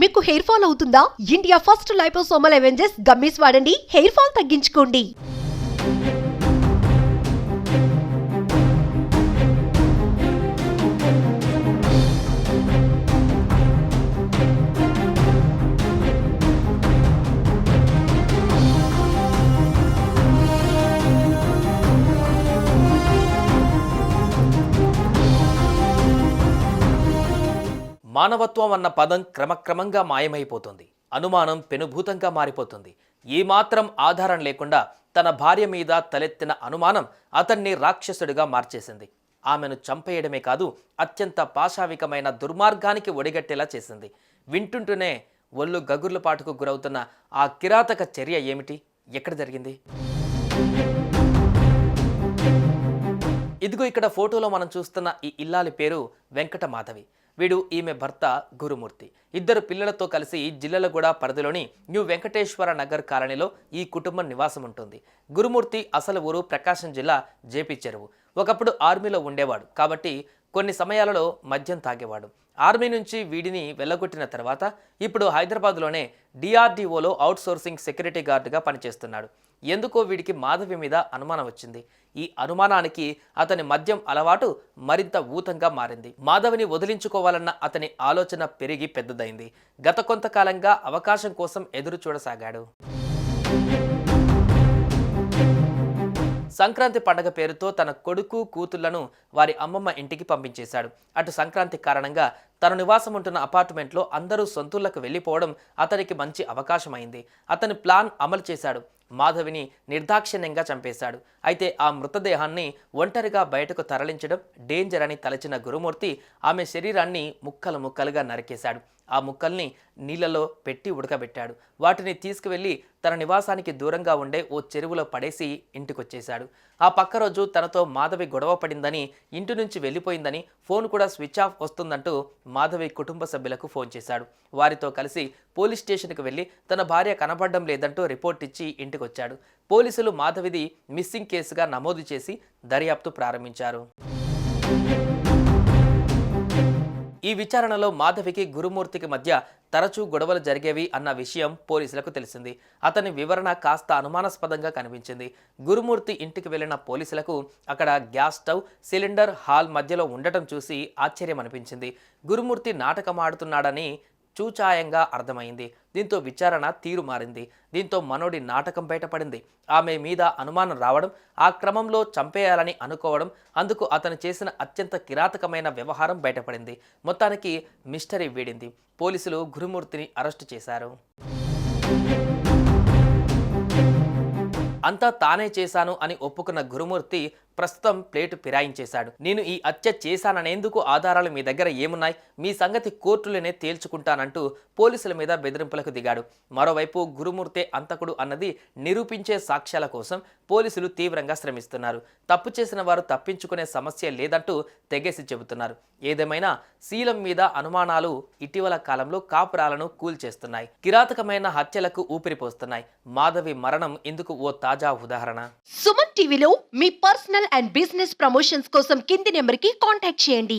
మీకు hair fall అవుతుందా? India first liposomal Avengers gummies వాడండి, హెయిర్ ఫాల్ తగ్గించుకోండి. మానవత్వం అన్న పదం క్రమక్రమంగా మాయమైపోతుంది. అనుమానం పెనుభూతంగా మారిపోతుంది. ఏమాత్రం ఆధారం లేకుండా తన భార్య మీద తలెత్తిన అనుమానం అతన్ని రాక్షసుడిగా మార్చేసింది. ఆమెను చంపేయడమే కాదు, అత్యంత పాశావికమైన దుర్మార్గానికి ఒడిగట్టేలా చేసింది. వింటుంటూనే ఒళ్ళు గగుర్లపాటుకు గురవుతున్న ఆ కిరాతక చర్య ఏమిటి? ఎక్కడ జరిగింది? ఇదిగో ఇక్కడ ఫోటోలో మనం చూస్తున్న ఈ ఇల్లాలి పేరు వెంకట మాధవి. వీడు ఈమె భర్త గురుమూర్తి. ఇద్దరు పిల్లలతో కలిసి జిల్లలగూడ పరిధిలోని న్యూ వెంకటేశ్వర నగర్ కాలనీలో ఈ కుటుంబం నివాసం ఉంటుంది. గురుమూర్తి అసలు ఊరు ప్రకాశం జిల్లా జేపీ చెరువు. ఒకప్పుడు ఆర్మీలో ఉండేవాడు కాబట్టి కొన్ని సమయాలలో మద్యం తాగేవాడు. ఆర్మీ నుంచి వీడిని వెళ్ళగొట్టిన తర్వాత ఇప్పుడు హైదరాబాద్లోనే డిఆర్డీఓలో అవుట్సోర్సింగ్ సెక్యూరిటీ గార్డుగా పనిచేస్తున్నాడు. ఎందుకో వీడికి మాధవి మీద అనుమానం వచ్చింది. ఈ అనుమానానికి అతని మద్యం అలవాటు మరింత ఊతంగా మారింది. మాధవిని వదిలించుకోవాలన్న అతని ఆలోచన పెరిగి పెద్దదైంది. గత కొంతకాలంగా అవకాశం కోసం ఎదురు చూడసాగాడు. సంక్రాంతి పండగ పేరుతో తన కొడుకు కూతుళ్లను వారి అమ్మమ్మ ఇంటికి పంపించేశాడు. అటు సంక్రాంతి కారణంగా తను నివాసం ఉంటున్న అపార్ట్మెంట్లో అందరూ సొంతూళ్లకు వెళ్ళిపోవడం అతనికి మంచి అవకాశమైంది. అతని ప్లాన్ అమలు చేశాడు. మాధవిని నిర్దాక్షిణ్యంగా చంపేశాడు. అయితే ఆ మృతదేహాన్ని ఒంటరిగా బయటకు తరలించడం డేంజర్ అని తలచిన గురుమూర్తి ఆమె శరీరాన్ని ముక్కలు ముక్కలుగా నరికేశాడు. ఆ ముక్కల్ని నీళ్లలో పెట్టి ఉడకబెట్టాడు. వాటిని తీసుకువెళ్లి తన నివాసానికి దూరంగా ఉండే ఓ చెరువులో పడేసి ఇంటికొచ్చేశాడు. ఆ పక్క రోజు తనతో మాధవి గొడవ పడిందని, ఇంటి నుంచి వెళ్ళిపోయిందని, ఫోన్ కూడా స్విచ్ ఆఫ్ వస్తుందంటూ మాధవి కుటుంబ సభ్యులకు ఫోన్ చేశాడు. వారితో కలిసి పోలీస్ స్టేషన్కి వెళ్ళి తన భార్య కనపడడం లేదంటూ రిపోర్ట్ ఇచ్చి ఇంటికొచ్చాడు. పోలీసులు మాధవిది మిస్సింగ్ కేసుగా నమోదు చేసి దర్యాప్తు ప్రారంభించారు. ఈ విచారణలో మాధవికి గురుమూర్తికి మధ్య తరచూ గొడవలు జరిగేవి అన్న విషయం పోలీసులకు తెలిసింది. అతని వివరణ కాస్త అనుమానాస్పదంగా కనిపించింది. గురుమూర్తి ఇంటికి వెళ్లిన పోలీసులకు అక్కడ గ్యాస్ స్టవ్, సిలిండర్ హాల్ మధ్యలో ఉండటం చూసి ఆశ్చర్యం అనిపించింది. గురుమూర్తి నాటకమాడుతున్నాడని చూచాయంగా అర్థమైంది. దీంతో విచారణ తీరు మారింది. దీంతో మనోడి నాటకం బయటపడింది. ఆమె మీద అనుమానం రావడం, ఆ క్రమంలో చంపేయాలని అనుకోవడం, అందుకు అతను చేసిన అత్యంత కిరాతకమైన వ్యవహారం బయటపడింది. మొత్తానికి మిస్టరీ వీడింది. పోలీసులు గురుమూర్తిని అరెస్టు చేశారు. అంతా తానే చేశాను అని ఒప్పుకున్న గురుమూర్తి ప్రస్తుతం ప్లేటు ఫిరాయించేశాడు. నేను ఈ హత్య చేశాననేందుకు ఆధారాలు మీ దగ్గర ఏమున్నాయి? మీ సంగతి కోర్టులోనే తేల్చుకుంటానంటూ పోలీసుల మీద బెదిరింపులకు దిగాడు. మరోవైపు గురుమూర్తే అంతకుడు అన్నది నిరూపించే సాక్ష్యాల కోసం పోలీసులు తీవ్రంగా శ్రమిస్తున్నారు. తప్పు చేసిన వారు తప్పించుకునే సమస్య లేదంటూ తెగేసి చెబుతున్నారు. ఏదేమైనా శీలం మీద అనుమానాలు ఇటీవల కాలంలో కాపురాలను కూల్చేస్తున్నాయి. కిరాతకమైన హత్యలకు ఊపిరిపోస్తున్నాయి. మాధవి మరణం ఇందుకు ఓ తాజా ఉదాహరణ. సుమన్ టీవీలో మీ పర్సనల్ అండ్ బిజినెస్ ప్రమోషన్స్ కోసం కింది నెంబర్కి కాంటాక్ట్ చేయండి.